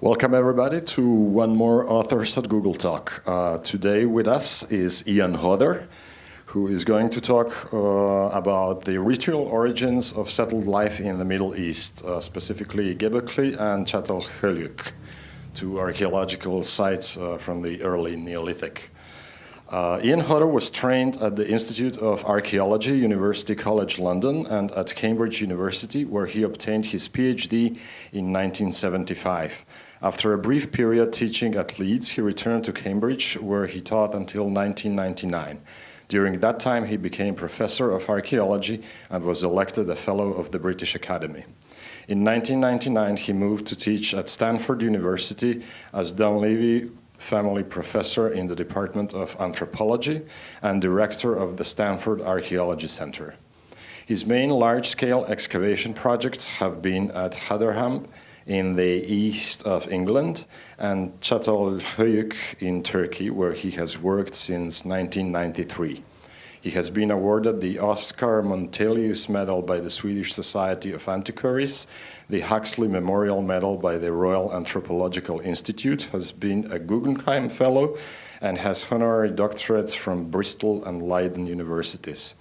Welcome everybody to one more Authors at Google Talk. Today with us is Ian Hodder, who is going to talk about the ritual origins of settled life in the Middle East, specifically Göbekli and Çatalhöyük, two archaeological sites from the early Neolithic. Ian Hodder was trained at the Institute of Archaeology, University College London, and at Cambridge University, where he obtained his PhD in 1975. After a brief period teaching at Leeds, he returned to Cambridge, where he taught until 1999. During that time, he became Professor of Archaeology and was elected a Fellow of the British Academy. In 1999, he moved to teach at Stanford University as Dunleavy Family Professor in the Department of Anthropology and Director of the Stanford Archaeology Center. His main large-scale excavation projects have been at Hodder in the east of England and Çatalhöyük in Turkey, where he has worked since 1993. He has been awarded the Oscar Montelius Medal by the Swedish Society of Antiquaries, the Huxley Memorial Medal by the Royal Anthropological Institute, has been a Guggenheim Fellow, and has honorary doctorates from Bristol and Leiden universities.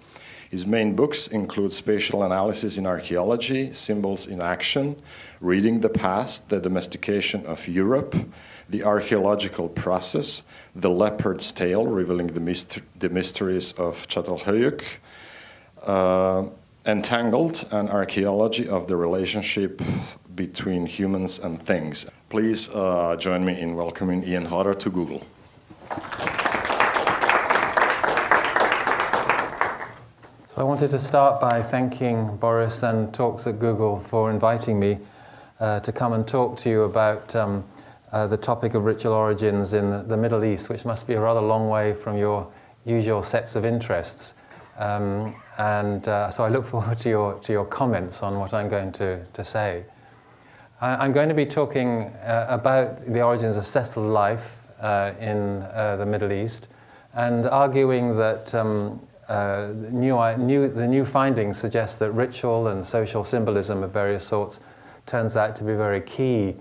His main books include Spatial Analysis in Archaeology, Symbols in Action, Reading the Past, The Domestication of Europe, The Archaeological Process, The Leopard's Tale, revealing the mysteries of Çatalhöyük, Entangled, an archaeology of the relationship between humans and things. Please join me in welcoming Ian Hodder to Google. So I wanted to start by thanking Boris and Talks at Google for inviting me to come and talk to you about the topic of ritual origins in the Middle East, which must be a rather long way from your usual sets of interests. So I look forward to your comments on what I'm going to say. I'm going to be talking about the origins of settled life in the Middle East, and arguing that the new findings suggest that ritual and social symbolism of various sorts turns out to be very key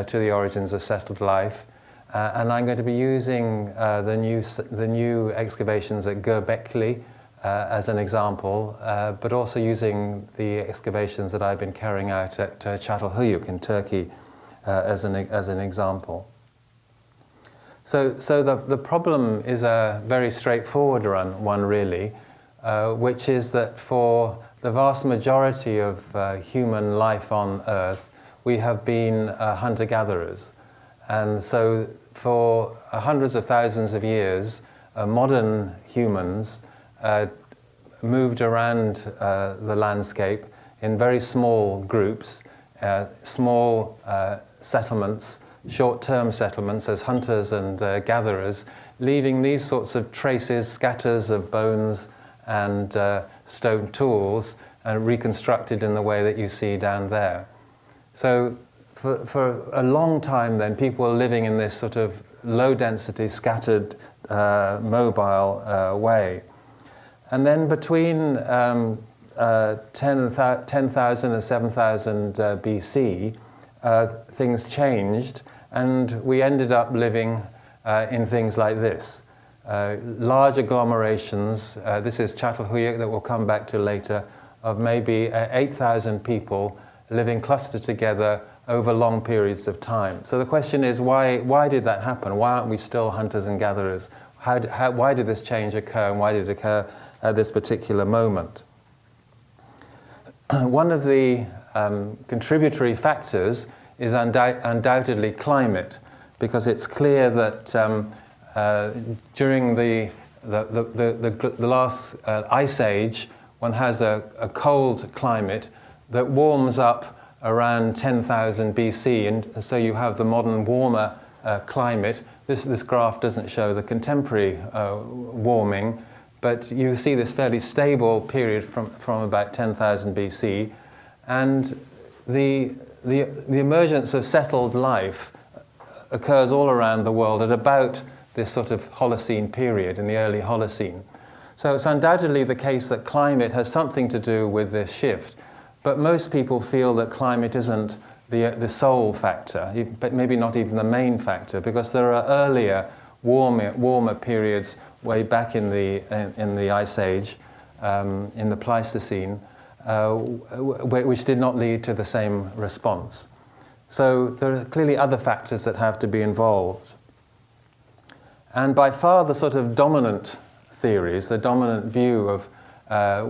to the origins of settled life. And I'm going to be using the new excavations at Göbekli as an example, but also using the excavations that I've been carrying out at Çatalhöyük in Turkey as an example. So the problem is a very straightforward one really, which is that for the vast majority of human life on Earth, we have been hunter-gatherers. And so for hundreds of thousands of years, modern humans moved around the landscape in very small groups, small settlements, short-term settlements as hunters and gatherers, leaving these sorts of traces, scatters of bones and stone tools, reconstructed in the way that you see down there. So for a long time then, people were living in this sort of low-density, scattered, mobile way. And then between 10,000 and 7,000 BC, things changed, and we ended up living in things like this. Large agglomerations, this is Çatalhöyük that we'll come back to later, of maybe 8,000 people living clustered together over long periods of time. So the question is, why did that happen? Why aren't we still hunters and gatherers? Why did this change occur, and why did it occur at this particular moment? One of the contributory factors is undoubtedly climate, because it's clear that during the last ice age, one has a cold climate that warms up around 10,000 BC, and so you have the modern warmer climate. This graph doesn't show the contemporary warming, but you see this fairly stable period from about 10,000 BC, and the emergence of settled life occurs all around the world at about this sort of Holocene period, in the early Holocene. So it's undoubtedly the case that climate has something to do with this shift, but most people feel that climate isn't the sole factor, but maybe not even the main factor, because there are earlier, warmer periods way back in the Ice Age, in the Pleistocene, which did not lead to the same response. So there are clearly other factors that have to be involved. And by far the sort of dominant theories, the dominant view of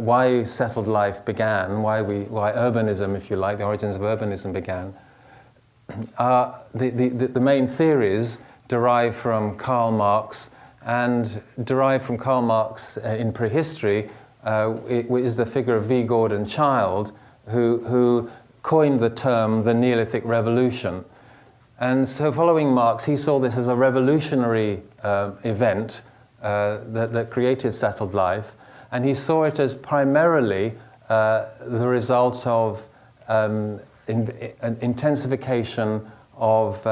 why settled life began, why urbanism, if you like, the origins of urbanism began, the main theories derive from Karl Marx, and derived from Karl Marx in prehistory is the figure of V. Gordon Childe, who coined the term the Neolithic Revolution. And so following Marx, he saw this as a revolutionary event that created settled life, and he saw it as primarily the result of an intensification of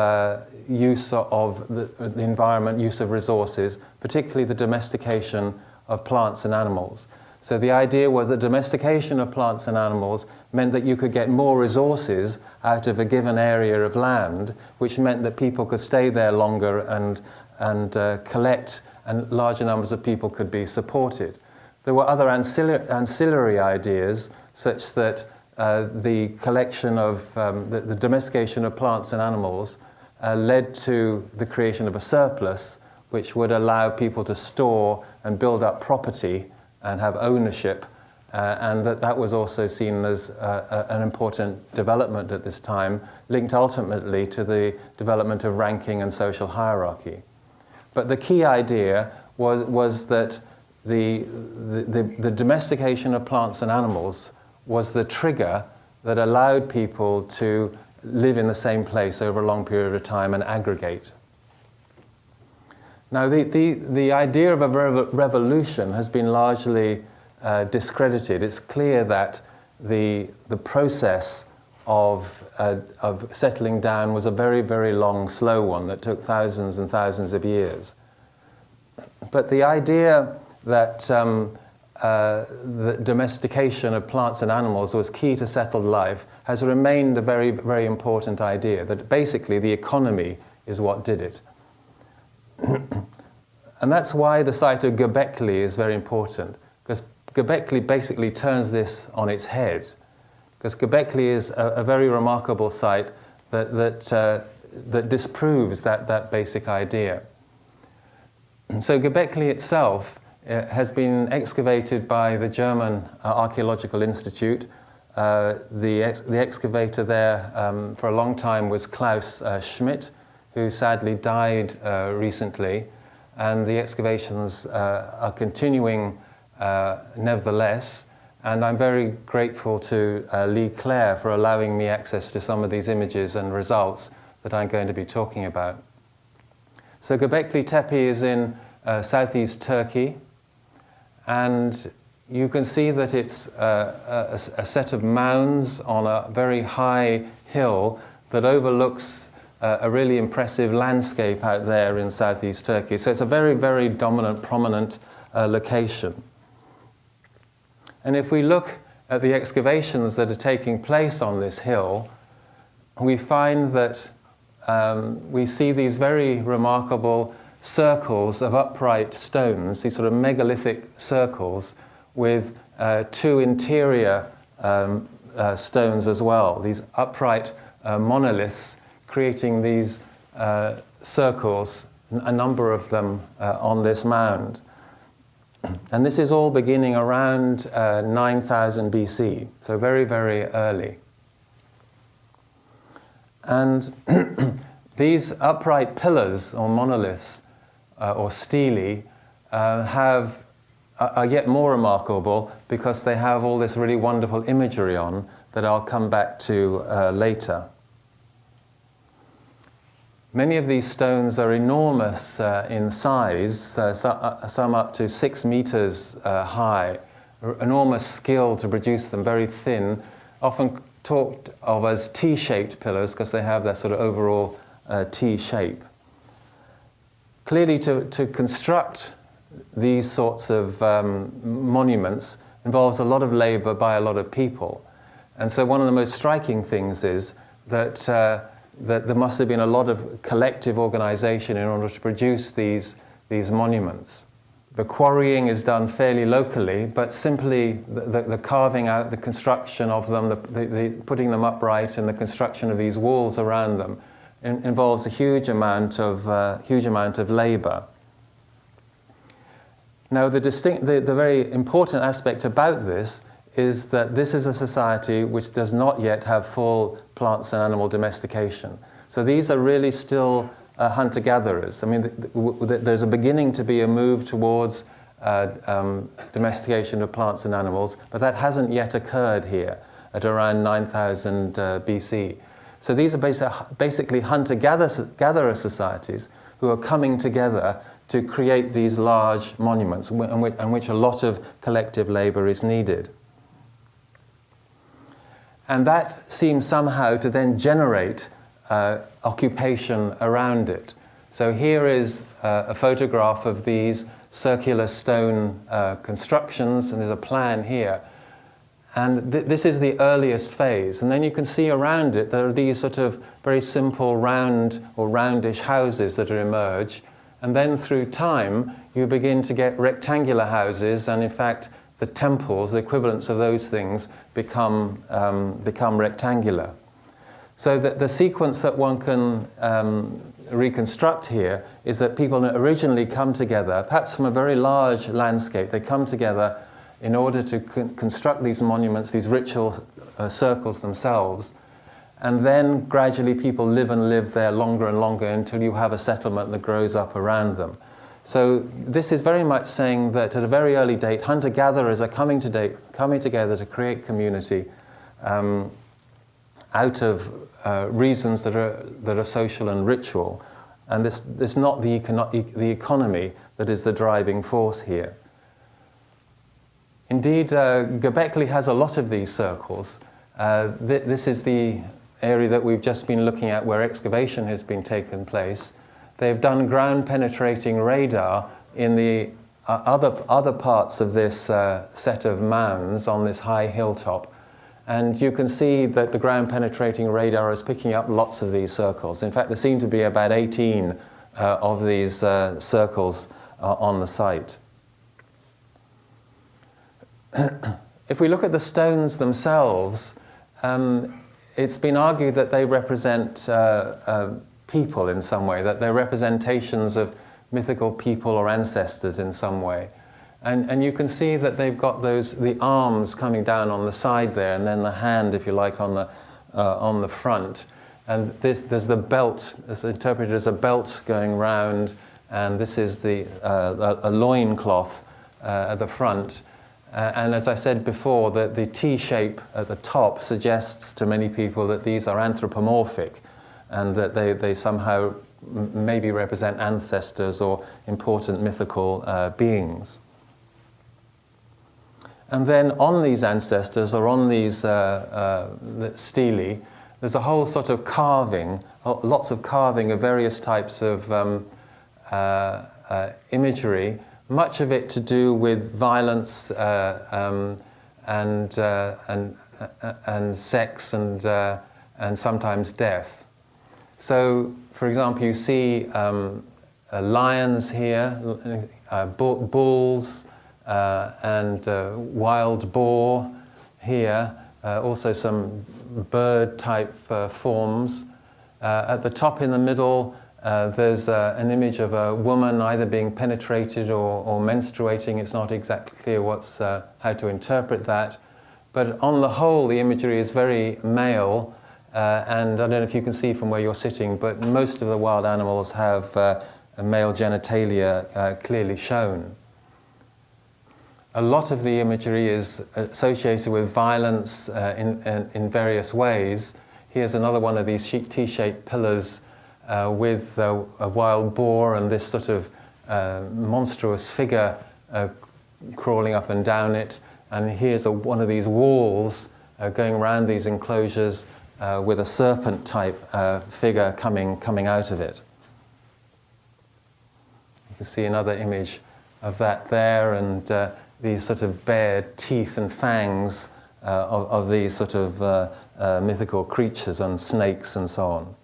use of the environment, use of resources, particularly the domestication of plants and animals. So the idea was that domestication of plants and animals meant that you could get more resources out of a given area of land, which meant that people could stay there longer and collect, and larger numbers of people could be supported. There were other ancillary ideas, such that the collection of the domestication of plants and animals led to the creation of a surplus, which would allow people to store and build up property and have ownership, and that was also seen as an important development at this time, linked ultimately to the development of ranking and social hierarchy. But the key idea was that the domestication of plants and animals was the trigger that allowed people to live in the same place over a long period of time and aggregate. Now, the idea of a revolution has been largely discredited. It's clear that the process of settling down was a very, very long, slow one that took thousands and thousands of years. But the idea that the domestication of plants and animals was key to settled life has remained a very, very important idea, that basically the economy is what did it. And that's why the site of Göbekli is very important, because Göbekli basically turns this on its head, because Göbekli is a very remarkable site that disproves that basic idea. So Göbekli itself has been excavated by the German Archaeological Institute. The excavator there for a long time was Klaus Schmidt, who sadly died recently, and the excavations are continuing nevertheless, and I'm very grateful to Lee Clare for allowing me access to some of these images and results that I'm going to be talking about. So Göbekli Tepe is in southeast Turkey, and you can see that it's a set of mounds on a very high hill that overlooks a really impressive landscape out there in southeast Turkey. So it's a very, very dominant, prominent location. And if we look at the excavations that are taking place on this hill, we find that we see these very remarkable circles of upright stones, these sort of megalithic circles with two interior stones as well, these upright monoliths creating these circles, a number of them on this mound. And this is all beginning around 9000 BC, so very, very early. And these upright pillars or monoliths or stelae are yet more remarkable because they have all this really wonderful imagery on that I'll come back to later. Many of these stones are enormous in size, some up to 6 meters high, enormous skill to produce them, very thin, often talked of as T-shaped pillars because they have that sort of overall T shape. Clearly, to construct these sorts of monuments involves a lot of labor by a lot of people. And so one of the most striking things is that there must have been a lot of collective organization in order to produce these monuments. The quarrying is done fairly locally, but simply the carving out, the construction of them, the putting them upright, and the construction of these walls around them involves a huge amount of labor. Now, the very important aspect about this is that this is a society which does not yet have full plants and animal domestication. So these are really still hunter-gatherers. I mean, there's a beginning to be a move towards domestication of plants and animals, but that hasn't yet occurred here at around 9000 BC. So these are basically hunter-gatherer societies who are coming together to create these large monuments in which a lot of collective labor is needed. And that seems somehow to then generate occupation around it. So here is a photograph of these circular stone constructions, and there's a plan here. And this is the earliest phase. And then you can see around it there are these sort of very simple round or roundish houses that emerge. And then through time, you begin to get rectangular houses, and in fact, the temples, the equivalents of those things, become rectangular. So the sequence that one can reconstruct here is that people originally come together, perhaps from a very large landscape. They come together in order to construct these monuments, these ritual circles themselves, and then gradually people live there longer and longer until you have a settlement that grows up around them. So this is very much saying that at a very early date, hunter-gatherers are coming together to create community out of reasons that are social and ritual. And this is not the economy that is the driving force here. Indeed, Göbekli has a lot of these circles. This is the area that we've just been looking at where excavation has been taken place. They've done ground-penetrating radar in the other parts of this set of mounds on this high hilltop. And you can see that the ground-penetrating radar is picking up lots of these circles. In fact, there seem to be about 18 of these circles on the site. If we look at the stones themselves, it's been argued that they represent people in some way, that they're representations of mythical people or ancestors in some way. And you can see that they've got the arms coming down on the side there, and then the hand, if you like, on the front. And there's the belt, it's interpreted as a belt going round, and this is a loincloth at the front. And as I said before, the T shape at the top suggests to many people that these are anthropomorphic, and that they somehow maybe represent ancestors or important mythical beings. And then on these ancestors, or on these stelae, there's a whole sort of carving, lots of carving of various types of imagery, much of it to do with violence and sex and sometimes death. So, for example, you see lions here, bulls, and wild boar here, also some bird-type forms. At the top in the middle, there's an image of a woman either being penetrated or menstruating. It's not exactly clear how to interpret that. But on the whole, the imagery is very male, and I don't know if you can see from where you're sitting, but most of the wild animals have male genitalia clearly shown. A lot of the imagery is associated with violence in various ways. Here's another one of these T-shaped pillars with a wild boar and this sort of monstrous figure crawling up and down it. And here's one of these walls going around these enclosures with a serpent-type figure coming out of it. You can see another image of that there, and these sort of bared teeth and fangs of these sort of mythical creatures and snakes and so on.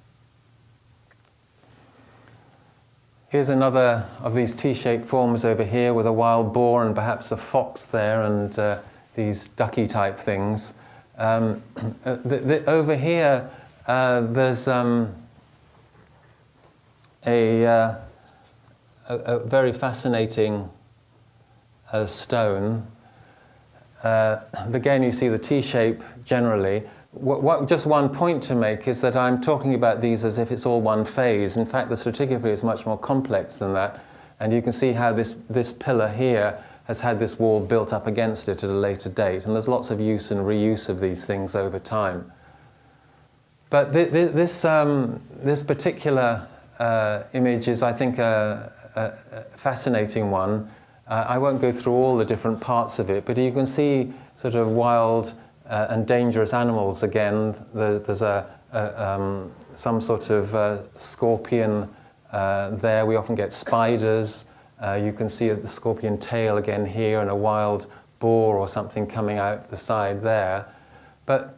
Here's another of these T-shaped forms over here with a wild boar and perhaps a fox there and these ducky type things. Over here there's a very fascinating stone. Again, you see the T-shape generally. Just one point to make is that I'm talking about these as if it's all one phase. In fact, the stratigraphy is much more complex than that. And you can see how this pillar here has had this wall built up against it at a later date. And there's lots of use and reuse of these things over time. But this particular image is, I think, a fascinating one. I won't go through all the different parts of it, but you can see sort of wild and dangerous animals again. There's some sort of scorpion there. We often get spiders. You can see the scorpion tail again here and a wild boar or something coming out the side there. But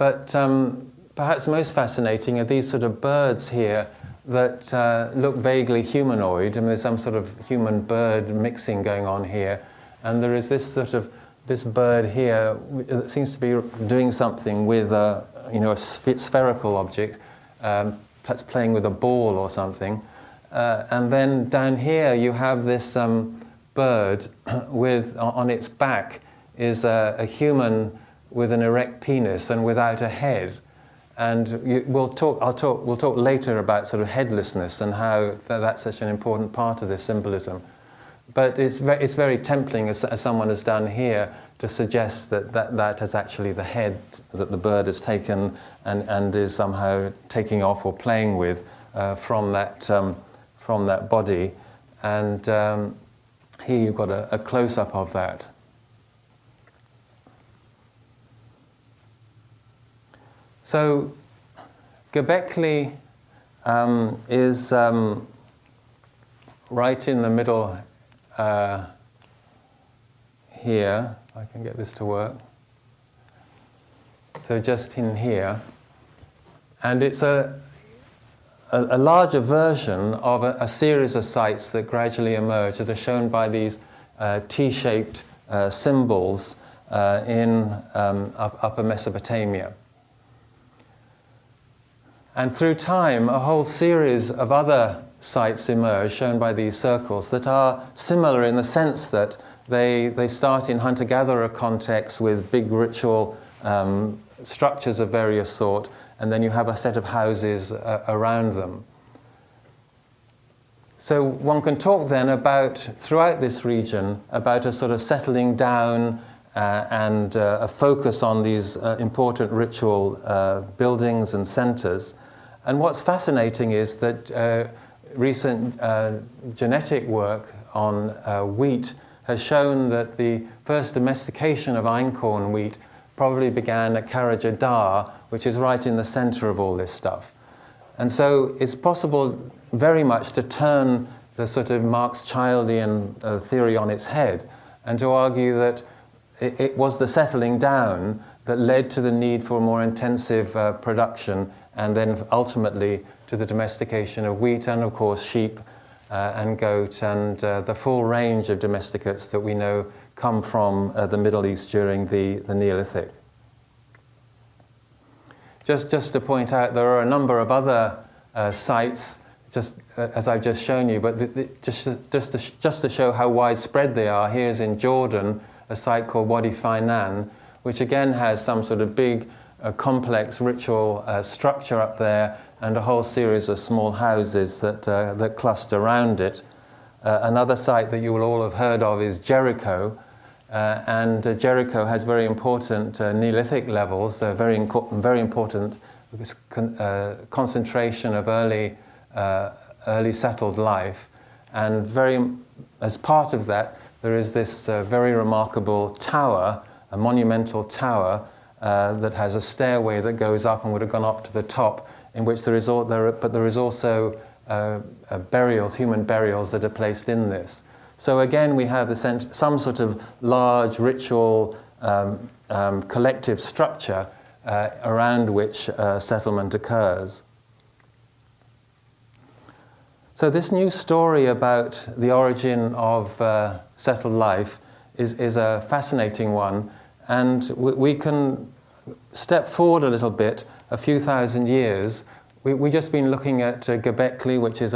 perhaps most fascinating are these sort of birds here that look vaguely humanoid. I mean, there's some sort of human-bird mixing going on here. And there is this bird here that seems to be doing something with a spherical object, perhaps playing with a ball or something. And then down here you have this bird with, on its back is a human with an erect penis and without a head. And we'll talk later about sort of headlessness and how that's such an important part of this symbolism. But it's very tempting, as someone has done here, to suggest that is actually the head that the bird has taken and is somehow taking off or playing with from that body. And here you've got a close-up of that. So Göbekli is right in the middle here. If I can get this to work. So just in here. And it's a larger version of a series of sites that gradually emerge that are shown by these T-shaped symbols in Upper Mesopotamia. And through time, a whole series of other sites emerge, shown by these circles, that are similar in the sense that they start in hunter-gatherer contexts with big ritual structures of various sort, and then you have a set of houses around them. So one can talk then about, throughout this region, about a sort of settling down and a focus on these important ritual buildings and centers. And what's fascinating is that recent genetic work on wheat has shown that the first domestication of einkorn wheat probably began at Karajadar, which is right in the center of all this stuff. And so it's possible very much to turn the sort of Marx-Childian theory on its head and to argue that it was the settling down that led to the need for more intensive production and then ultimately to the domestication of wheat and, of course, sheep and goat and the full range of domesticates that we know come from the Middle East during the Neolithic. Just to point out, there are a number of other sites, just as I've just shown you, but just to show how widespread they are, here's in Jordan a site called Wadi Fainan, which again has some sort of big, complex ritual structure up there and a whole series of small houses that cluster around it. Another site that you will all have heard of is Jericho, and Jericho has very important Neolithic levels, very important concentration of early settled life, and as part of that there is this very remarkable tower, a monumental tower that has a stairway that goes up and would have gone up to the top, in which there is also burials, human burials that are placed in this. So again, we have some sort of large ritual collective structure around which settlement occurs. So this new story about the origin of settled life is a fascinating one, and we can step forward a little bit, a few thousand years. We've just been looking at Göbekli, which is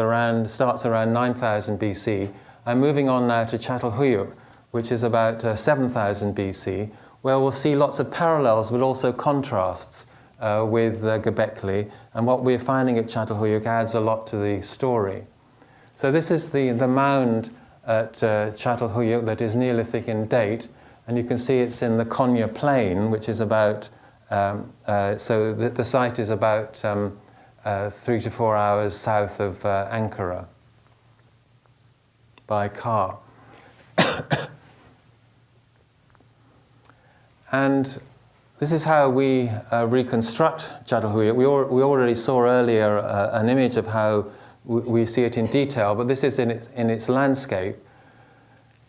starts around 9000 BC. I'm moving on now to Çatalhöyük, which is about 7000 BC, where we'll see lots of parallels but also contrasts with Göbekli, and what we're finding at Çatalhöyük adds a lot to the story. So this is the mound at Çatalhöyük that is Neolithic in date, and you can see it's in the Konya plain, which is about, so the site is about 3 to 4 hours south of Ankara by car. And this is how we reconstruct Çatalhöyük. We already saw earlier an image of how we see it in detail, but this is in its landscape.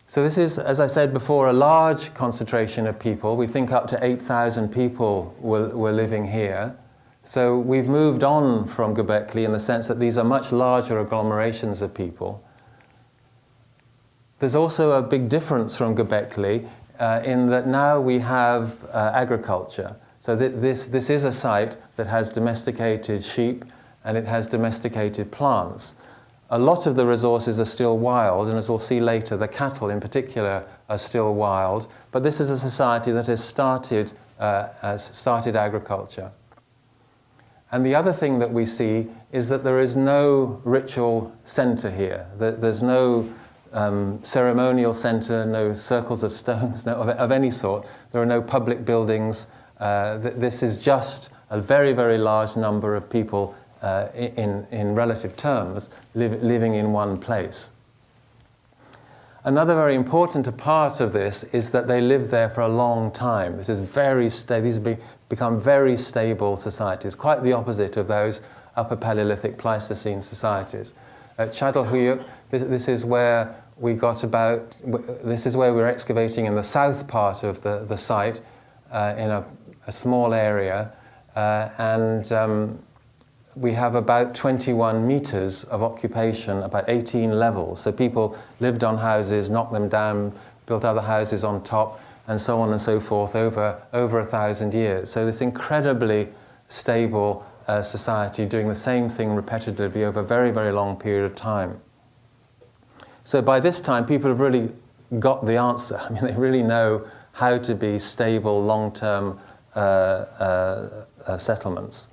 So this is, as I said before, a large concentration of people. We think up to 8,000 people were living here. So we've moved on from Göbekli in the sense that these are much larger agglomerations of people. There's also a big difference from Göbekli in that now we have agriculture. So this is a site that has domesticated sheep and it has domesticated plants. A lot of the resources are still wild, and as we'll see later, the cattle in particular are still wild, but this is a society that has started agriculture. And the other thing that we see is that there is no ritual center here. There's no ceremonial center, no circles of stones of any sort. There are no public buildings. This is just a very, very large number of people in relative terms living in one place. Another very important part of this is that they live there for a long time. This is these become very stable societies, quite the opposite of those Upper Paleolithic Pleistocene societies. At Çatalhöyük, this is where we're excavating in the south part of the site in a small area, and we have about 21 meters of occupation, about 18 levels. So people lived on houses, knocked them down, built other houses on top, and so on and so forth over 1,000 years. So this incredibly stable society doing the same thing repetitively over a very, very long period of time. So by this time, people have really got the answer. I mean, they really know how to be stable, long-term settlements.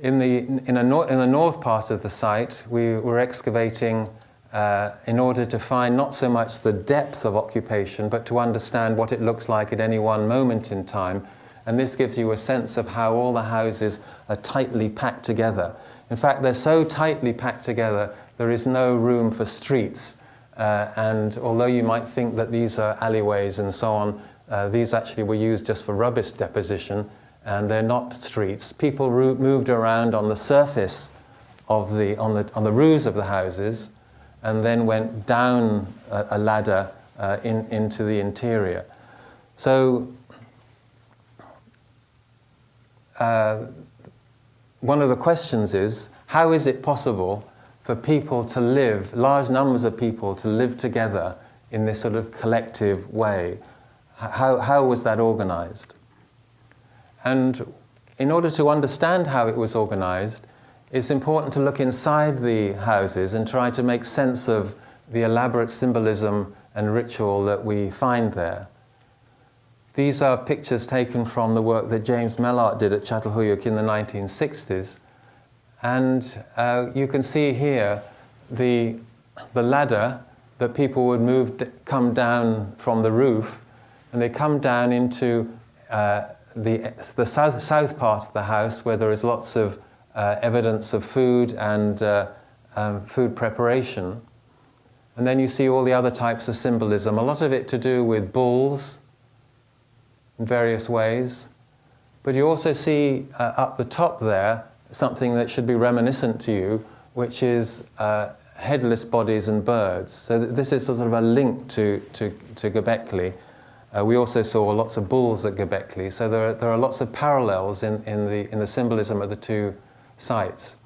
In the north part of the site, we were excavating in order to find not so much the depth of occupation, but to understand what it looks like at any one moment in time. And this gives you a sense of how all the houses are tightly packed together. In fact, they're so tightly packed together, there is no room for streets. And although you might think that these are alleyways and so on, these actually were used just for rubbish deposition, and they're not streets. People moved around on the surface of on the roofs of the houses, and then went down a ladder into the interior. So one of the questions is, how is it possible for people to live, large numbers of people to live together in this sort of collective way? How was that organized? And in order to understand how it was organized, it's important to look inside the houses and try to make sense of the elaborate symbolism and ritual that we find there. These are pictures taken from the work that James Mellart did at Çatalhöyük in the 1960s. And you can see here the ladder that people would come down from the roof, and they come down into the south part of the house, where there is lots of evidence of food and food preparation. And then you see all the other types of symbolism, a lot of it to do with bulls in various ways. But you also see up the top there something that should be reminiscent to you, which is headless bodies and birds. So this is sort of a link to Göbekli. We also saw lots of bulls at Göbekli, so there are lots of parallels in the symbolism of the two sites.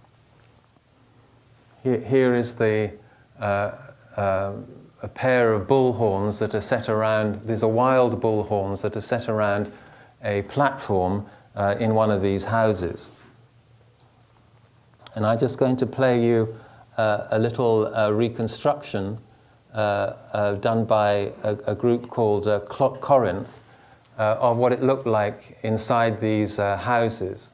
Here is a pair of bull horns that are set around. These are wild bull horns that are set around a platform in one of these houses. And I'm just going to play you a little reconstruction done by a group called Corinth of what it looked like inside these houses.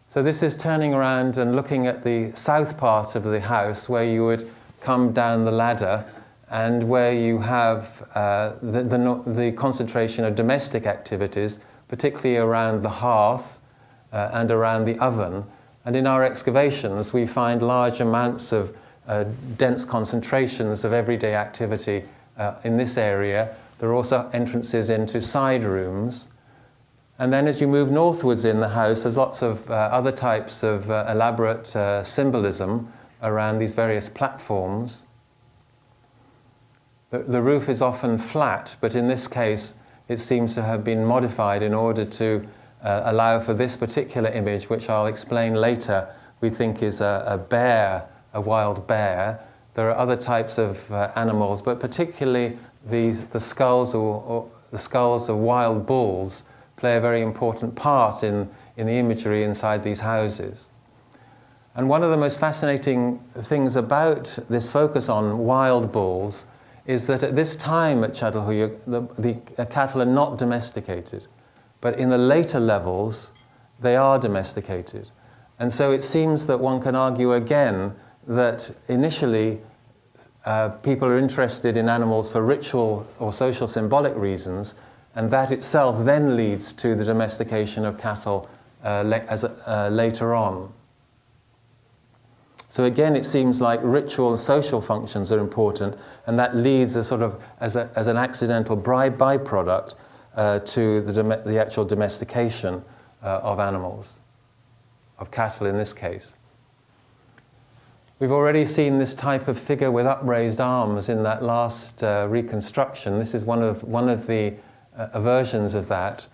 So this is turning around and looking at the south part of the house where you would come down the ladder and where you have the concentration of domestic activities, particularly around the hearth and around the oven. And in our excavations, we find large amounts of dense concentrations of everyday activity in this area. There are also entrances into side rooms. And then as you move northwards in the house, there's lots of other types of elaborate symbolism around these various platforms. The roof is often flat, but in this case, it seems to have been modified in order to allow for this particular image, which I'll explain later, we think is a bear, a wild bear. There are other types of animals, but particularly the skulls or the skulls of wild bulls play a very important part in the imagery inside these houses. And one of the most fascinating things about this focus on wild bulls is that at this time at Çatalhöyük, the cattle are not domesticated. But in the later levels, they are domesticated. And so it seems that one can argue again that initially people are interested in animals for ritual or social symbolic reasons, and that itself then leads to the domestication of cattle later on. So again, it seems like ritual and social functions are important, and that leads as an accidental byproduct to the actual domestication of animals, of cattle in this case. We've already seen this type of figure with upraised arms in that last reconstruction. This is one of the versions of that,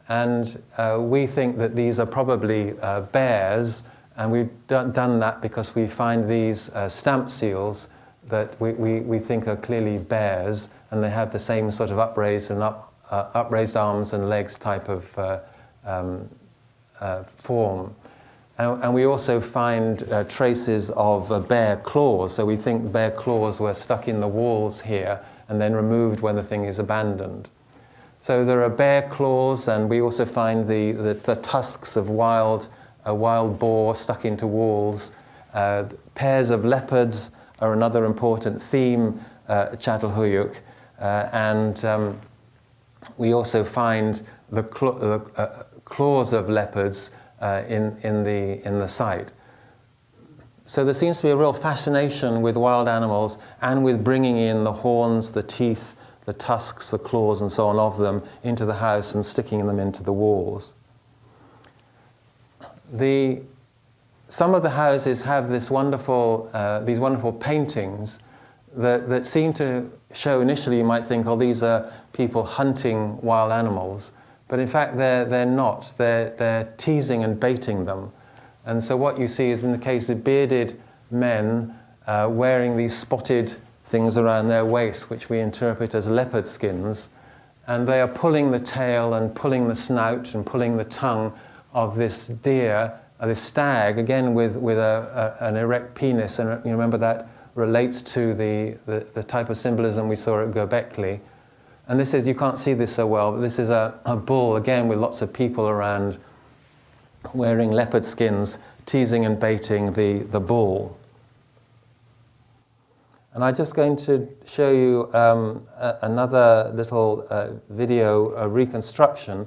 and we think that these are probably bears, and we've done that because we find these stamp seals that we think are clearly bears, and they have the same sort of upraised arms and legs type of form. And we also find traces of bear claws, so we think bear claws were stuck in the walls here and then removed when the thing is abandoned. So there are bear claws, and we also find the tusks of a wild boar stuck into walls. Pairs of leopards are another important theme at Çatalhöyük, and we also find the claws of leopards in the site. So there seems to be a real fascination with wild animals and with bringing in the horns, the teeth, the tusks, the claws and so on of them into the house and sticking them into the walls. Some of the houses have these wonderful paintings that seem to show, initially you might think, oh, these are people hunting wild animals, but in fact they're not. They're teasing and baiting them. And so what you see is, in the case of bearded men wearing these spotted things around their waist, which we interpret as leopard skins, and they are pulling the tail and pulling the snout and pulling the tongue of this deer, this stag, again with an erect penis, and you remember that relates to the type of symbolism we saw at Göbekli. And this is, you can't see this so well, but this is a bull, again with lots of people around wearing leopard skins, teasing and baiting the bull. And I'm just going to show you another little video reconstruction.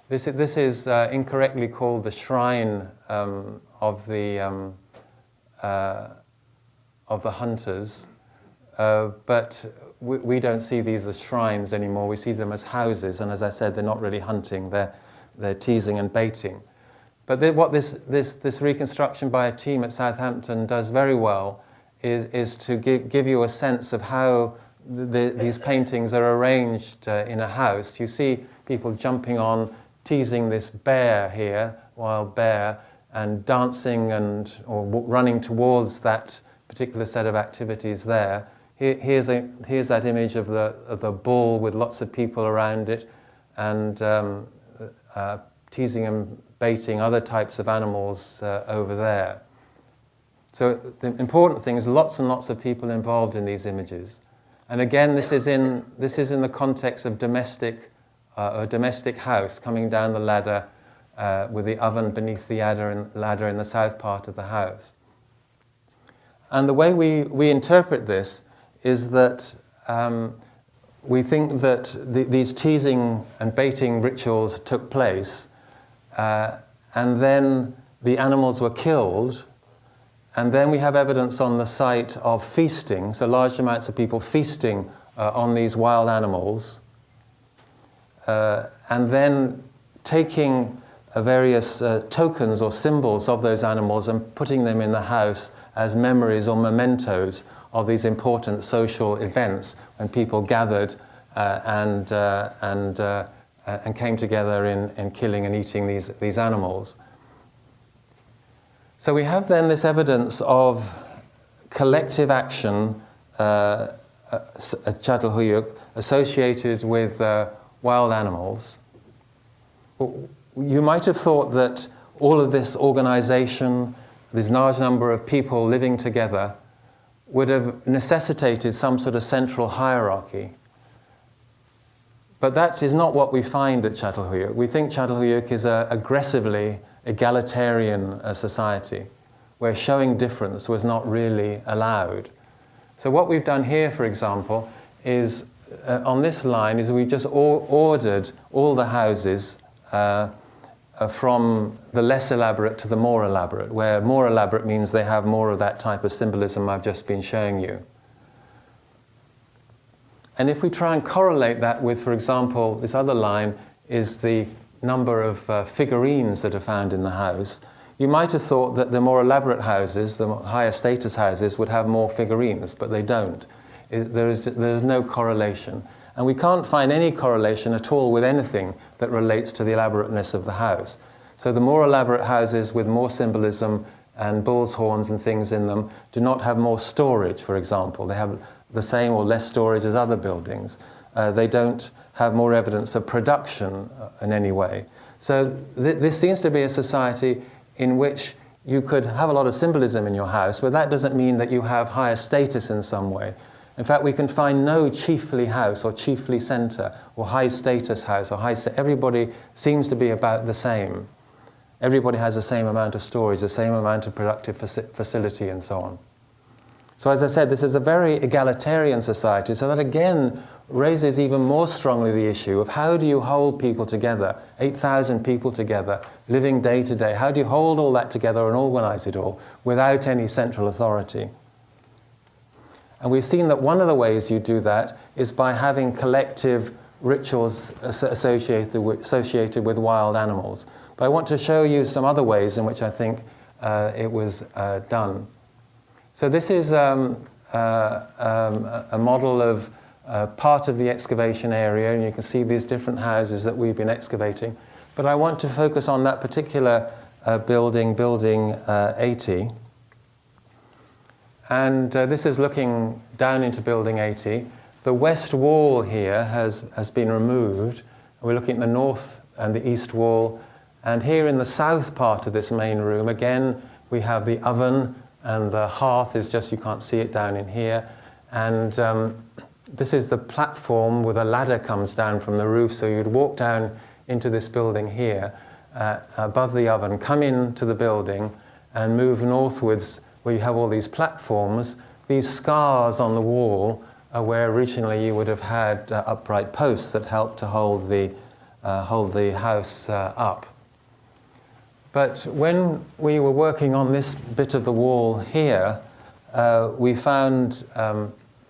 This is incorrectly called the shrine of the hunters, but we don't see these as shrines anymore. We see them as houses, and as I said, they're not really hunting; they're teasing and baiting. But what this reconstruction by a team at Southampton does very well is to give you a sense of how these paintings are arranged in a house. You see people jumping on, teasing this bear here, wild bear, and dancing or running towards that particular set of activities there. Here's that image of the bull with lots of people around it, and teasing and baiting other types of animals over there. So the important thing is lots and lots of people involved in these images. And again, this is in the context of a domestic house coming down the ladder with the oven beneath the ladder in the south part of the house. And the way we interpret this is that we think that these teasing and baiting rituals took place, and then the animals were killed, and then we have evidence on the site of feasting, so large amounts of people feasting on these wild animals, and then taking various tokens or symbols of those animals and putting them in the house as memories or mementos of these important social events when people gathered and came together in killing and eating these animals. So we have then this evidence of collective action at Çatalhöyük associated with wild animals. You might have thought that all of this organization, this large number of people living together, would have necessitated some sort of central hierarchy. But that is not what we find at Çatalhöyük. We think Çatalhöyük is an aggressively egalitarian society, where showing difference was not really allowed. So what we've done here, for example, is on this line is we've just ordered all the houses from the less elaborate to the more elaborate, where more elaborate means they have more of that type of symbolism I've just been showing you. And if we try and correlate that with, for example, this other line is the number of figurines that are found in the house, you might have thought that the more elaborate houses, the higher status houses, would have more figurines, but they don't. There's no correlation. And we can't find any correlation at all with anything that relates to the elaborateness of the house. So the more elaborate houses with more symbolism and bull's horns and things in them do not have more storage, for example. They have the same or less storage as other buildings. They don't have more evidence of production in any way. So this seems to be a society in which you could have a lot of symbolism in your house, but that doesn't mean that you have higher status in some way. In fact, we can find no chiefly house or chiefly centre or high status house or everybody seems to be about the same. Everybody has the same amount of storage, the same amount of productive facility and so on. So as I said, this is a very egalitarian society, so that again raises even more strongly the issue of how do you hold people together, 8,000 people together, living day to day. How do you hold all that together and organise it all without any central authority? And we've seen that one of the ways you do that is by having collective rituals associated with wild animals. But I want to show you some other ways in which I think it was done. So this is a model of part of the excavation area, and you can see these different houses that we've been excavating. But I want to focus on that particular building 80. And this is looking down into building 80. The west wall here has been removed. We're looking at the north and the east wall. And here in the south part of this main room, again, we have the oven, and the hearth is just, you can't see it down in here. And this is the platform where the ladder comes down from the roof. So you'd walk down into this building here, above the oven, come into the building and move northwards where you have all these platforms. These scars on the wall are where originally you would have had upright posts that helped to hold the house up. But when we were working on this bit of the wall here, we found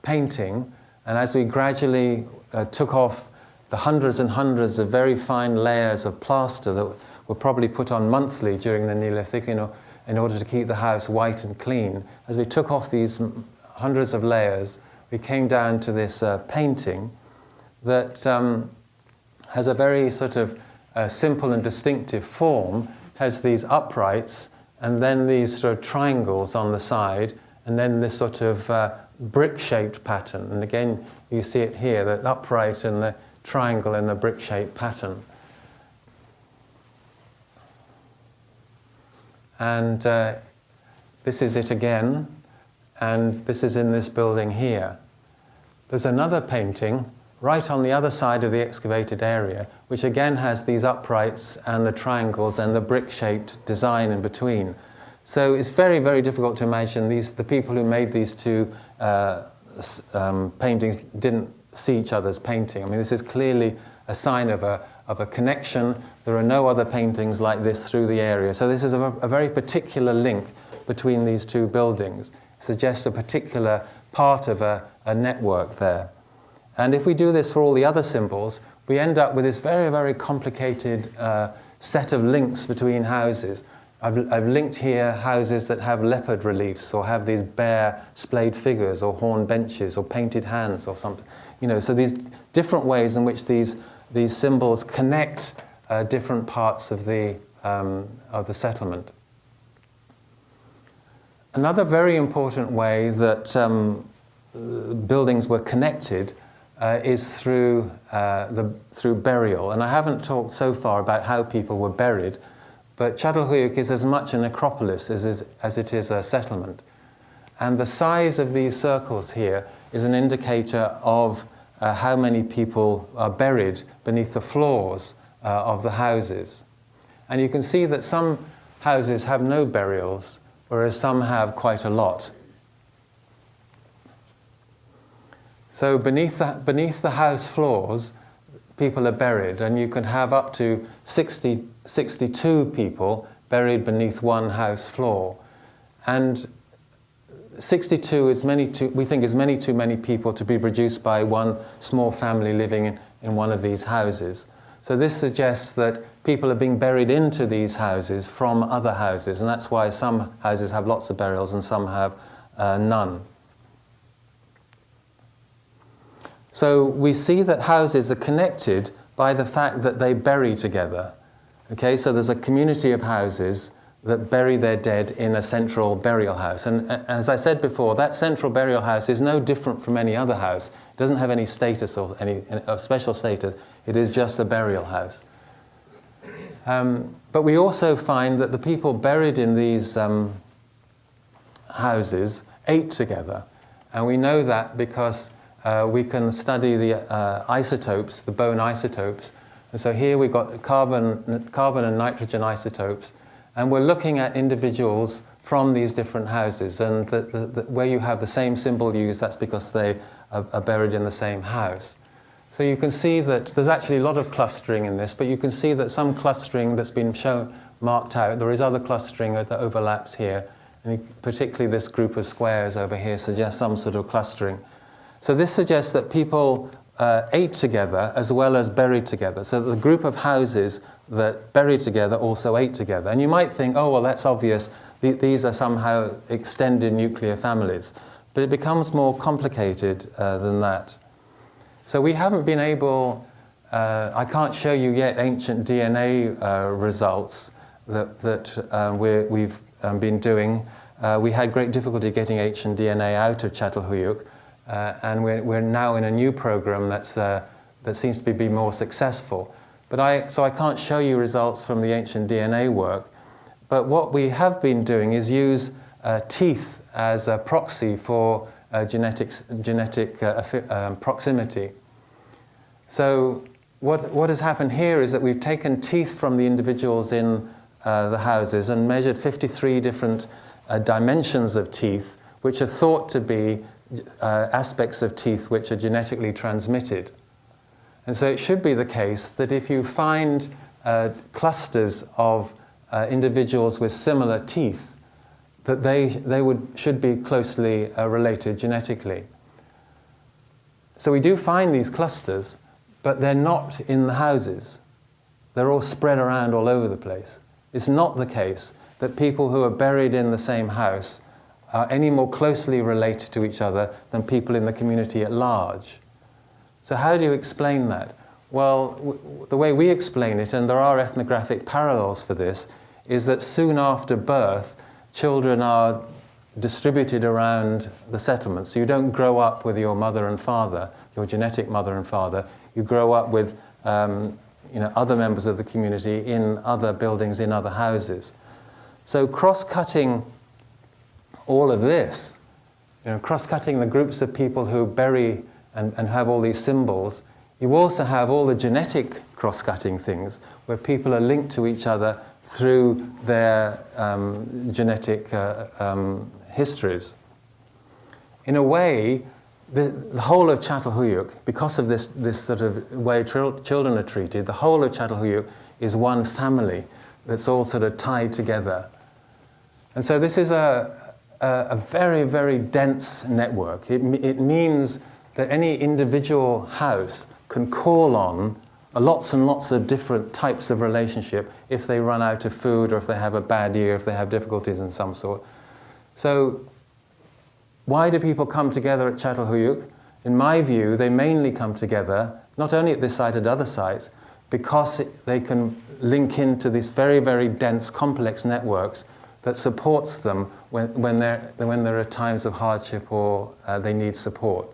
painting, and as we gradually took off the hundreds and hundreds of very fine layers of plaster that were probably put on monthly during the Neolithic, in order to keep the house white and clean. As we took off these hundreds of layers, we came down to this painting that has a very sort of simple and distinctive form, has these uprights, and then these sort of triangles on the side, and then this sort of brick-shaped pattern. And again, you see it here, the upright and the triangle in the brick-shaped pattern. And this is it again, and this is in this building here. There's another painting right on the other side of the excavated area, which again has these uprights and the triangles and the brick-shaped design in between. So it's very, very difficult to imagine the people who made these two paintings didn't see each other's painting. I mean, this is clearly a sign of a connection. There are no other paintings like this through the area. So this is a very particular link between these two buildings. It suggests a particular part of a network there. And if we do this for all the other symbols, we end up with this very, very complicated set of links between houses. I've linked here houses that have leopard reliefs or have these bare splayed figures or horn benches or painted hands or something. You know, so these different ways in which these symbols connect different parts of the settlement. Another very important way that buildings were connected is through burial. And I haven't talked so far about how people were buried, but Çatalhöyük is as much a necropolis as it is a settlement. And the size of these circles here is an indicator of how many people are buried beneath the floors of the houses. And you can see that some houses have no burials, whereas some have quite a lot. So beneath the house floors, people are buried, and you can have up to 62 people buried beneath one house floor. And 62 is we think is many too many people to be produced by one small family living in one of these houses. So this suggests that people are being buried into these houses from other houses, and that's why some houses have lots of burials and some have none. So we see that houses are connected by the fact that they bury together. Okay, so there's a community of houses that bury their dead in a central burial house. And as I said before, that central burial house is no different from any other house. It doesn't have any status or any special status. It is just a burial house. But we also find that the people buried in these houses ate together. And we know that because we can study the isotopes, the bone isotopes. And so here we've got carbon and nitrogen isotopes. And we're looking at individuals from these different houses. And where you have the same symbol used, that's because they are buried in the same house. So you can see that there's actually a lot of clustering in this, but you can see that some clustering that's been marked out. There is other clustering that overlaps here. And particularly this group of squares over here suggests some sort of clustering. So this suggests that people ate together as well as buried together. So the group of houses that buried together also ate together. And you might think, oh, well, that's obvious. These are somehow extended nuclear families. But it becomes more complicated than that. So we haven't been able, I can't show you yet ancient DNA results that we've been doing. We had great difficulty getting ancient DNA out of Çatalhöyük. And we're now in a new program that seems to be more successful. So I can't show you results from the ancient DNA work. But what we have been doing is use teeth as a proxy for genetic proximity. So what has happened here is that we've taken teeth from the individuals in the houses and measured 53 different dimensions of teeth, which are thought to be aspects of teeth which are genetically transmitted. And so it should be the case that if you find clusters of individuals with similar teeth, that they should be closely related genetically. So we do find these clusters, but they're not in the houses. They're all spread around all over the place. It's not the case that people who are buried in the same house are any more closely related to each other than people in the community at large. So how do you explain that? Well, the way we explain it, and there are ethnographic parallels for this, is that soon after birth, children are distributed around the settlement. So you don't grow up with your mother and father, your genetic mother and father. You grow up with other members of the community in other buildings, in other houses. So cross-cutting all of this, cross-cutting the groups of people who bury and have all these symbols, you also have all the genetic cross-cutting things where people are linked to each other through their genetic histories. In a way, the whole of Çatalhöyük, because of this sort of way children are treated, the whole of Çatalhöyük is one family that's all sort of tied together. And so this is a very, very dense network. It means that any individual house can call on lots and lots of different types of relationship if they run out of food or if they have a bad year, if they have difficulties in some sort. So why do people come together at Çatalhöyük? In my view, they mainly come together, not only at this site, at other sites, because they can link into these very, very dense, complex networks that supports them when there are times of hardship or they need support.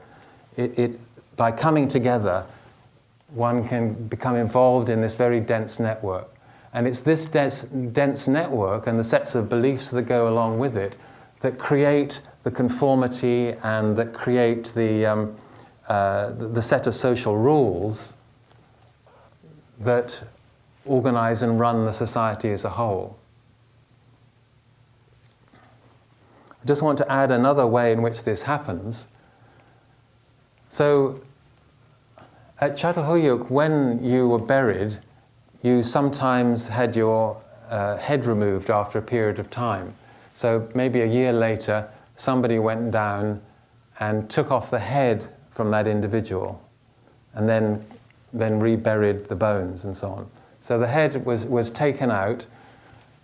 By coming together, one can become involved in this very dense network. And it's this dense network and the sets of beliefs that go along with it that create the conformity and that create the set of social rules that organize and run the society as a whole. I just want to add another way in which this happens. So, at Çatalhöyük, when you were buried, you sometimes had your head removed after a period of time. So maybe a year later, somebody went down and took off the head from that individual and then reburied the bones and so on. So the head was taken out,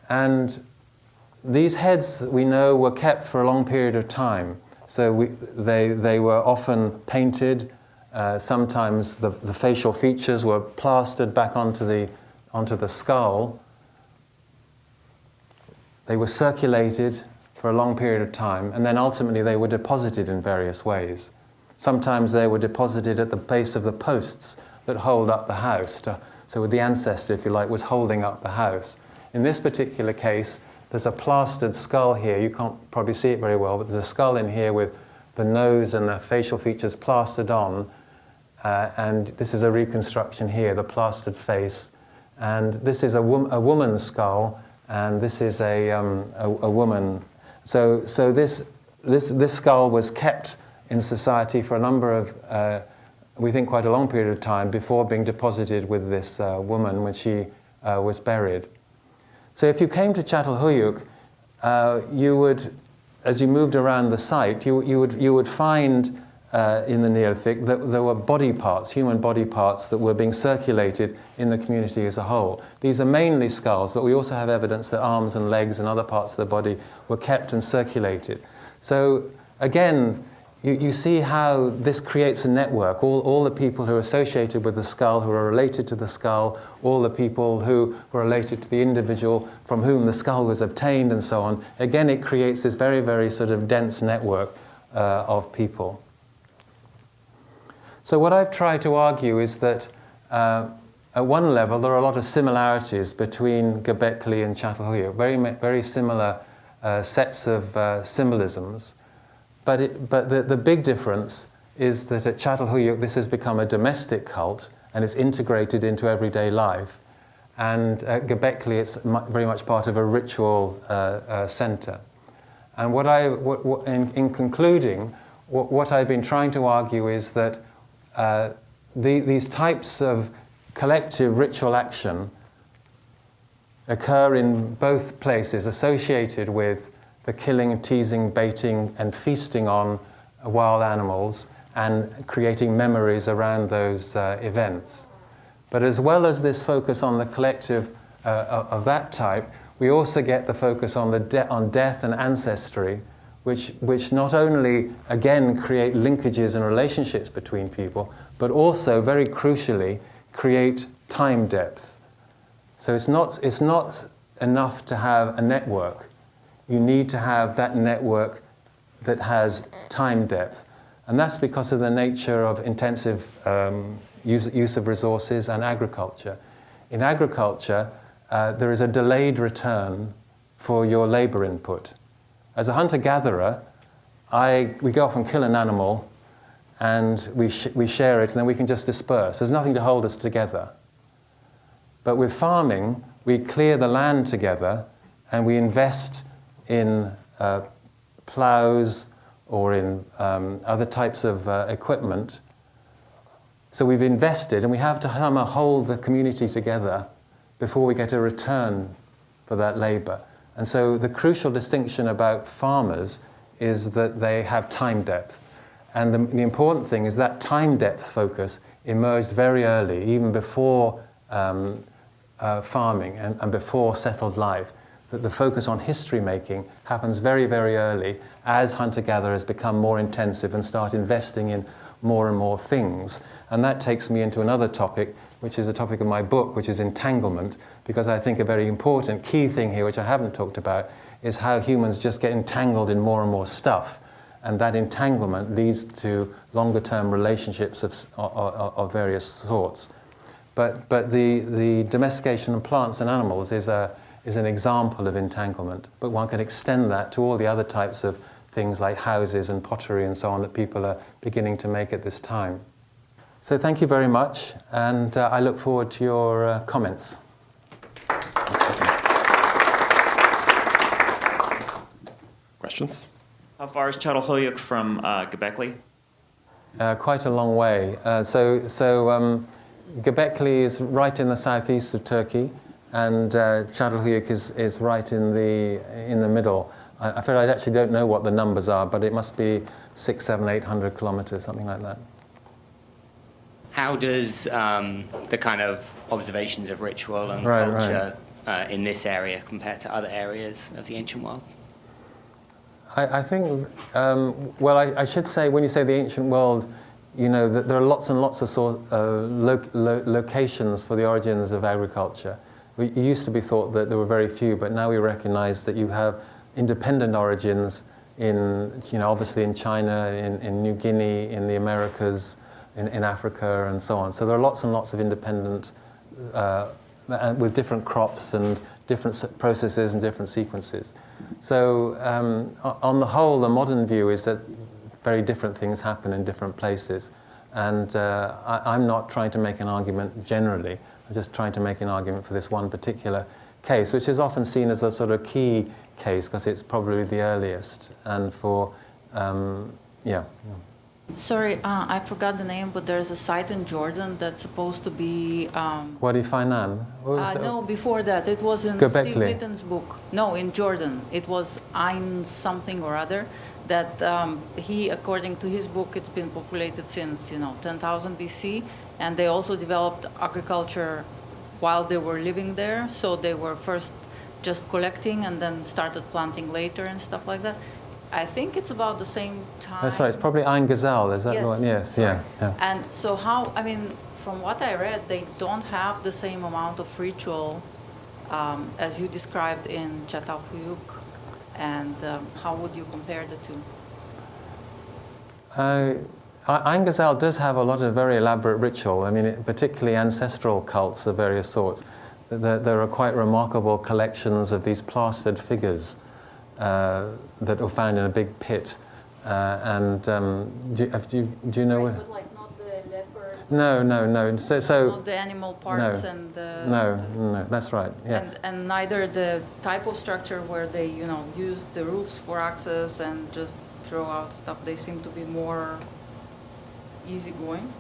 and these heads, we know, were kept for a long period of time. So they were often painted. Sometimes the facial features were plastered back onto the skull. They were circulated for a long period of time, and then ultimately they were deposited in various ways. Sometimes they were deposited at the base of the posts that hold up the house. So the ancestor, if you like, was holding up the house. In this particular case, there's a plastered skull here. You can't probably see it very well, but there's a skull in here with the nose and the facial features plastered on. And this is a reconstruction here, the plastered face. And this is a woman's skull, and this is a woman. So this skull was kept in society for a number of, we think quite a long period of time before being deposited with this woman when she was buried. So if you came to Çatalhöyük, you would, as you moved around the site, you would find in the Neolithic that there were body parts, human body parts that were being circulated in the community as a whole. These are mainly skulls, but we also have evidence that arms and legs and other parts of the body were kept and circulated. So again, you see how this creates a network. All the people who are associated with the skull, who are related to the skull, all the people who were related to the individual from whom the skull was obtained and so on. Again, it creates this very, very sort of dense network of people. So what I've tried to argue is that at one level there are a lot of similarities between Göbekli and Çatalhöyük, very similar sets of symbolisms. But the big difference is that at Çatalhöyük this has become a domestic cult and it's integrated into everyday life. And at Göbekli it's very much part of a ritual center. And in concluding, what I've been trying to argue is that these types of collective ritual action occur in both places associated with the killing, teasing, baiting and feasting on wild animals and creating memories around those events. But as well as this focus on the collective of that type, We also get the focus on, on death and ancestry, which not only, again, create linkages and relationships between people, but also, very crucially, create time depth. So it's not enough to have a network. You need to have that network that has time depth. And that's because of the nature of intensive use of resources and agriculture. In agriculture, there is a delayed return for your labor input. As a hunter-gatherer, we go off and kill an animal, and we share it, and then we can just disperse. There's nothing to hold us together. But with farming, we clear the land together, and we invest in plows or in other types of equipment. So we've invested, and we have to somehow hold the community together before we get a return for that labor. And so the crucial distinction about farmers is that they have time depth. And the important thing is that time depth focus emerged very early, even before farming and before settled life. That the focus on history making happens very, very early as hunter-gatherers become more intensive and start investing in more and more things. And that takes me into another topic, which is a topic of my book, which is entanglement, because I think a very important key thing here, which I haven't talked about, is how humans just get entangled in more and more stuff. And that entanglement leads to longer-term relationships of various sorts. But the domestication of plants and animals is an example of entanglement. But one can extend that to all the other types of things like houses and pottery and so on that people are beginning to make at this time. So thank you very much, and I look forward to your comments. Questions? How far is Çatalhöyük from Göbekli? Quite a long way. Göbekli is right in the southeast of Turkey, and Çatalhöyük is right in the middle. I'm afraid I actually don't know what the numbers are, but it must be 600, 700, 800 kilometers, something like that. How does the kind of observations of ritual and culture in this area compare to other areas of the ancient world? I think, I should say, when you say the ancient world, you know, that there are lots and lots of locations for the origins of agriculture. It used to be thought that there were very few, but now we recognize that you have independent origins in, obviously in China, in New Guinea, in the Americas, in Africa, and so on. So there are lots and lots of independent, with different crops and different processes and different sequences. So on the whole, the modern view is that very different things happen in different places. And I'm not trying to make an argument generally. I'm just trying to make an argument for this one particular case, which is often seen as a sort of key case because it's probably the earliest. And for, Sorry, I forgot the name, but there's a site in Jordan that's supposed to be... Wadi Fainan? No, before that. It was in Göbekli. Steve Mitten's book. No, in Jordan. It was Ain something or other that he, according to his book, it's been populated since, 10,000 BC. And they also developed agriculture while they were living there. So they were first just collecting and then started planting later and stuff like that. I think it's about the same time. That's right. It's probably Ain Ghazal. Is that yes. the one? Yes. Yeah. And so from what I read, they don't have the same amount of ritual as you described in Çatalhöyük. And how would you compare the two? Ain Ghazal does have a lot of very elaborate ritual. I mean, particularly ancestral cults of various sorts. There are quite remarkable collections of these plastered figures that were found in a big pit. Do you know what? But like not the leopards? No. Not the animal parts no, and the... No, that's right, yeah. And neither the type of structure where they, use the roofs for access and just throw out stuff. They seem to be more easygoing.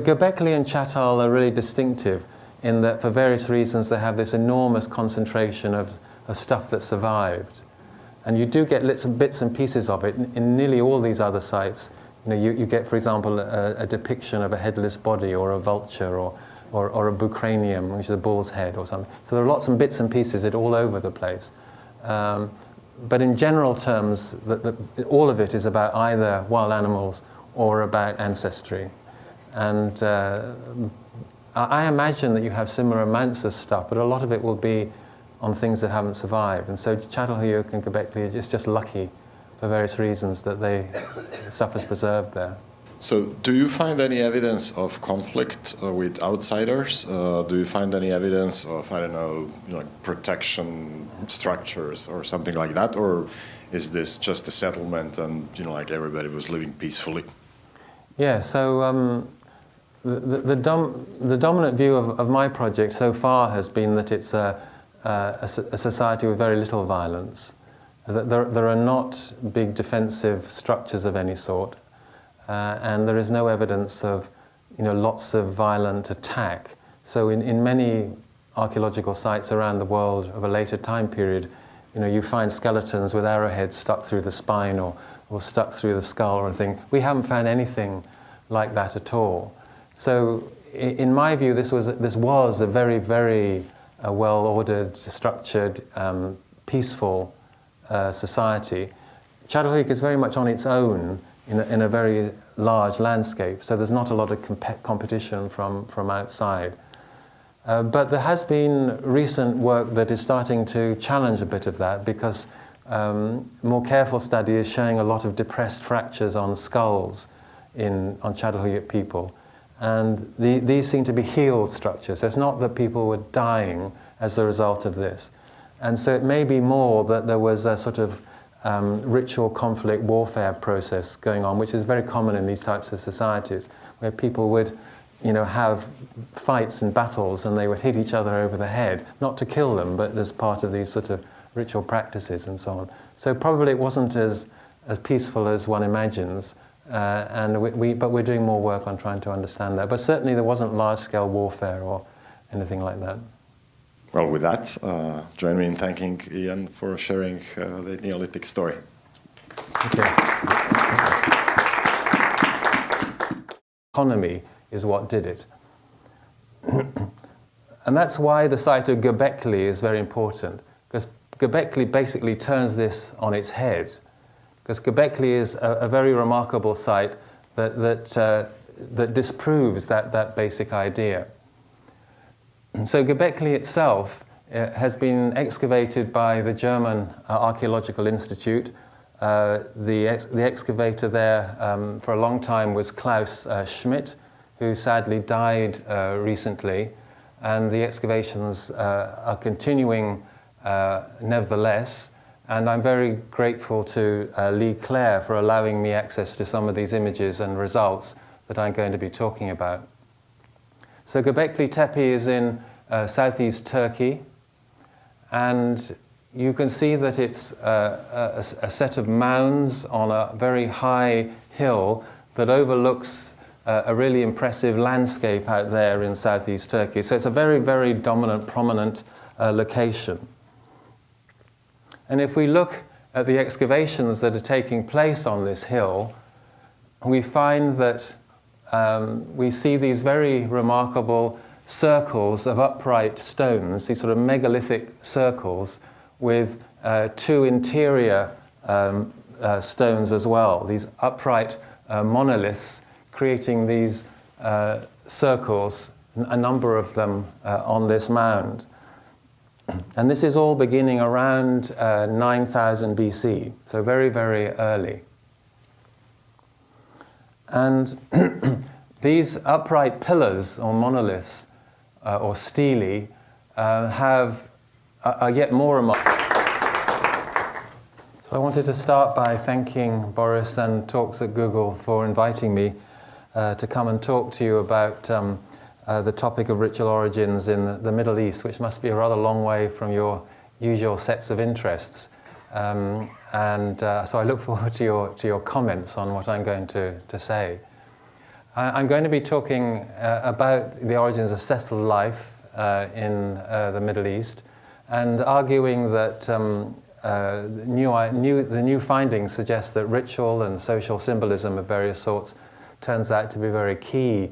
Göbekli and Çatal are really distinctive in that for various reasons they have this enormous concentration of stuff that survived. And you do get bits and pieces of it in nearly all these other sites. you get, for example, a depiction of a headless body or a vulture or a bucranium, which is a bull's head or something. So there are lots of bits and pieces all over the place. But in general terms, all of it is about either wild animals or about ancestry. And I imagine that you have similar amounts of stuff, but a lot of it will be on things that haven't survived. And so Çatalhöyük and Göbekli is just lucky for various reasons that stuff is preserved there. So do you find any evidence of conflict with outsiders? Do you find any evidence of, I don't know, like protection structures or something like that? Or is this just a settlement and, like everybody was living peacefully? Yeah, so the dominant view of my project so far has been that it's a society with very little violence. There are not big defensive structures of any sort. And there is no evidence of, lots of violent attack. So in many archaeological sites around the world of a later time period, you find skeletons with arrowheads stuck through the spine or stuck through the skull or anything. We haven't found anything like that at all. So in my view, this was a very, very well-ordered, structured, peaceful society. Çatalhöyük is very much on its own in a very large landscape, so there's not a lot of competition from outside. But there has been recent work that is starting to challenge a bit of that, because more careful study is showing a lot of depressed fractures on skulls on Çatalhöyük people. And these seem to be healed structures. So it's not that people were dying as a result of this. And so it may be more that there was a sort of ritual conflict warfare process going on, which is very common in these types of societies, where people would, have fights and battles, and they would hit each other over the head, not to kill them, but as part of these sort of ritual practices and so on. So probably it wasn't as peaceful as one imagines, but we're doing more work on trying to understand that. But certainly there wasn't large-scale warfare or anything like that. Well, with that, join me in thanking Ian for sharing the Neolithic story. Okay. Economy is what did it. And that's why the site of Göbekli is very important, because Göbekli basically turns this on its head. Because Göbekli is a very remarkable site that disproves that basic idea. So Göbekli itself has been excavated by the German Archaeological Institute. The excavator there for a long time was Klaus Schmidt, who sadly died recently. And the excavations are continuing nevertheless. And I'm very grateful to Lee Clare for allowing me access to some of these images and results that I'm going to be talking about. So Göbekli Tepe is in southeast Turkey, and you can see that it's a set of mounds on a very high hill that overlooks a really impressive landscape out there in southeast Turkey. So it's a very, very dominant, prominent location. And if we look at the excavations that are taking place on this hill, we find that we see these very remarkable circles of upright stones, these sort of megalithic circles with two interior stones as well, these upright monoliths creating these circles, a number of them on this mound. And this is all beginning around 9000 BC, so very, very early. And these upright pillars or monoliths or stelae are yet more remarkable. So I wanted to start by thanking Boris and Talks at Google for inviting me to come and talk to you about the topic of ritual origins in the Middle East, which must be a rather long way from your usual sets of interests. So I look forward to your comments on what I'm going to say. I'm going to be talking about the origins of settled life in the Middle East, and arguing that the new findings suggest that ritual and social symbolism of various sorts turns out to be very key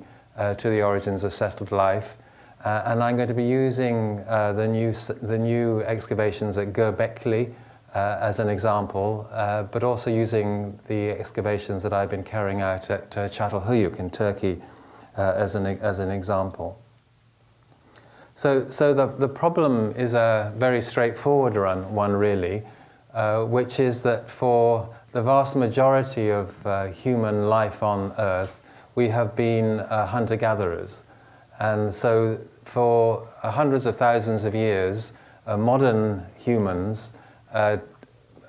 to the origins of settled life. And I'm going to be using the new excavations at Göbekli as an example, but also using the excavations that I've been carrying out at Çatalhöyük in Turkey as an example. So the problem is a very straightforward one really, which is that for the vast majority of human life on Earth, we have been hunter-gatherers. And so for hundreds of thousands of years, modern humans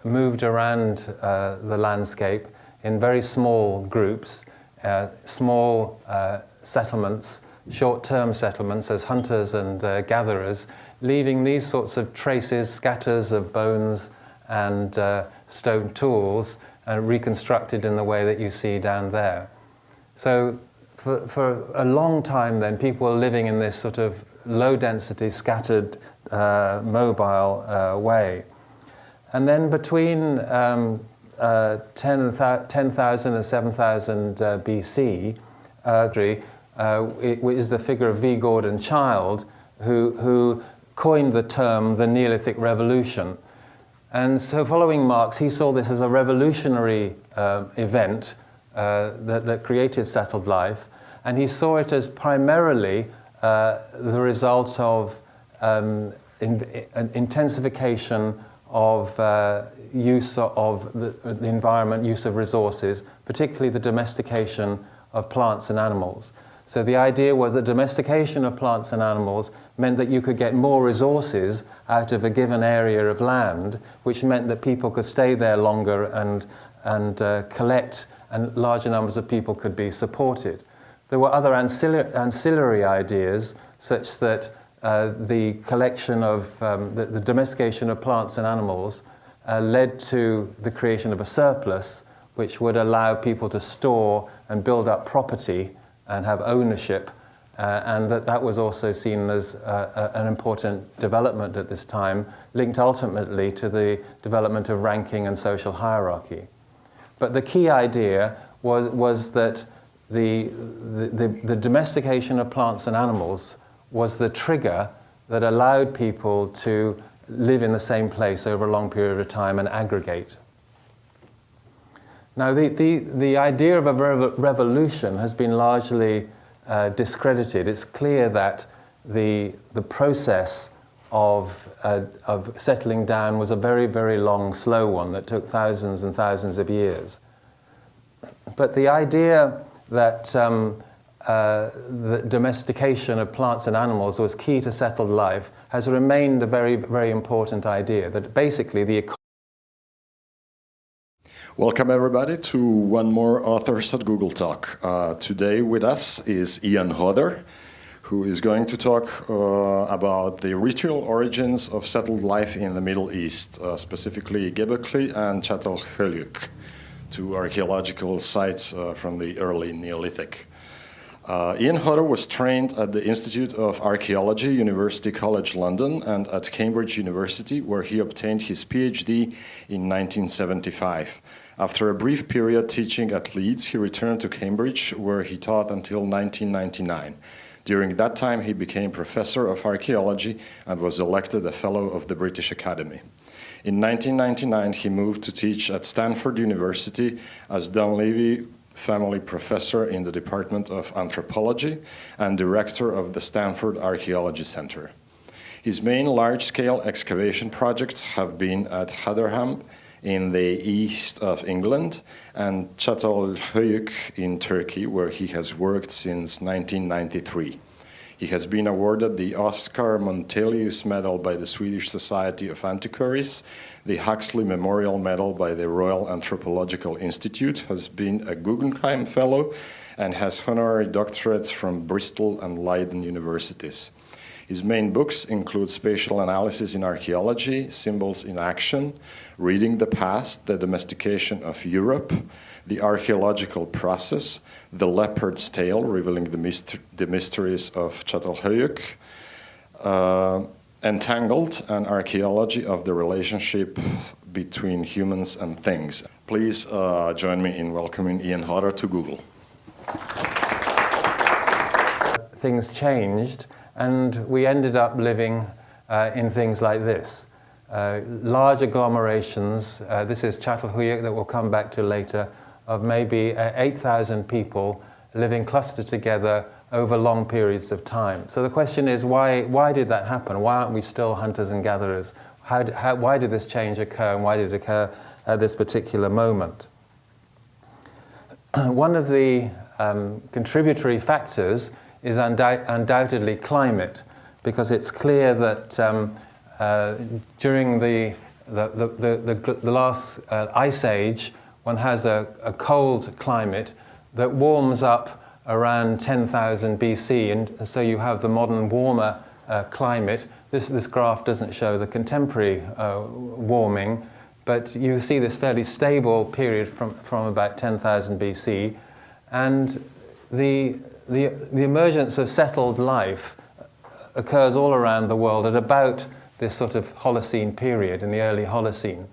moved around the landscape in very small groups, small settlements, short-term settlements as hunters and gatherers, leaving these sorts of traces, scatters of bones and stone tools, reconstructed in the way that you see down there. So for a long time then, people were living in this sort of low-density, scattered, mobile way. And then between 10,000 and 7,000 BC, it is the figure of V. Gordon Childe who coined the term the Neolithic Revolution. And so following Marx, he saw this as a revolutionary event that created settled life, and he saw it as primarily the result of an intensification of use of the environment, use of resources, particularly the domestication of plants and animals. So the idea was that domestication of plants and animals meant that you could get more resources out of a given area of land, which meant that people could stay there longer and collect, and larger numbers of people could be supported. There were other ancillary ideas, such that the collection of, the domestication of plants and animals led to the creation of a surplus, which would allow people to store and build up property and have ownership, and that was also seen as an important development at this time, linked ultimately to the development of ranking and social hierarchy. But the key idea was that the domestication of plants and animals was the trigger that allowed people to live in the same place over a long period of time and aggregate. Now, the idea of a revolution has been largely discredited. It's clear that the process of settling down was a very, very long, slow one that took thousands and thousands of years. But the idea that the domestication of plants and animals was key to settled life has remained a very, very important idea, that basically the Welcome everybody to one more Authors at Google Talk. Today with us is Ian Hodder, who is going to talk about the ritual origins of settled life in the Middle East, specifically Göbekli and Çatalhöyük, two archaeological sites from the early Neolithic. Ian Hodder was trained at the Institute of Archaeology, University College London, and at Cambridge University, where he obtained his PhD in 1975. After a brief period teaching at Leeds, he returned to Cambridge, where he taught until 1999. During that time, he became Professor of Archaeology and was elected a Fellow of the British Academy. In 1999, he moved to teach at Stanford University as Dunleavy Family Professor in the Department of Anthropology and Director of the Stanford Archaeology Center. His main large-scale excavation projects have been at Hodder in the east of England and Çatalhöyük in Turkey, where he has worked since 1993. He has been awarded the Oscar Montelius Medal by the Swedish Society of Antiquaries, the Huxley Memorial Medal by the Royal Anthropological Institute, has been a Guggenheim Fellow, and has honorary doctorates from Bristol and Leiden universities. His main books include Spatial Analysis in Archaeology, Symbols in Action, Reading the Past, The Domestication of Europe, The Archaeological Process, The Leopard's Tale, revealing the mysteries of Çatalhöyük, Entangled, an archaeology of the relationship between humans and things. Please join me in welcoming Ian Hodder to Google. Things changed, and we ended up living in things like this. Large agglomerations, this is Çatalhöyük that we'll come back to later, of maybe 8,000 people living clustered together over long periods of time. So the question is, why did that happen? Why aren't we still hunters and gatherers? Why did this change occur, and why did it occur at this particular moment? One of the contributory factors is undoubtedly climate, because it's clear that during the last ice age, one has a cold climate that warms up around 10,000 BC, and so you have the modern warmer climate. This graph doesn't show the contemporary warming, but you see this fairly stable period from about 10,000 BC, and the emergence of settled life occurs all around the world at about this sort of Holocene period, in the early Holocene.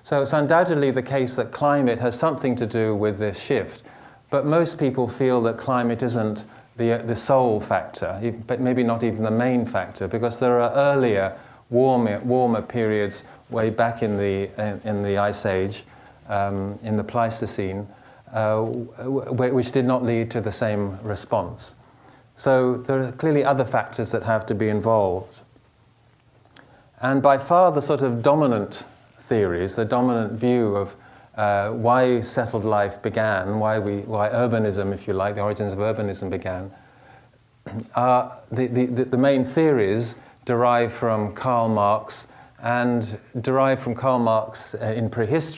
So it's undoubtedly the case that climate has something to do with this shift. But most people feel that climate isn't the sole factor, but maybe not even the main factor, because there are earlier, warmer periods way back in the Ice Age, in the Pleistocene, which did not lead to the same response. So there are clearly other factors that have to be involved. And by far the sort of dominant theories, the dominant view of why settled life began, why urbanism, if you like, the origins of urbanism began, the main theories derive from Karl Marx, and derive from Karl Marx in prehistory.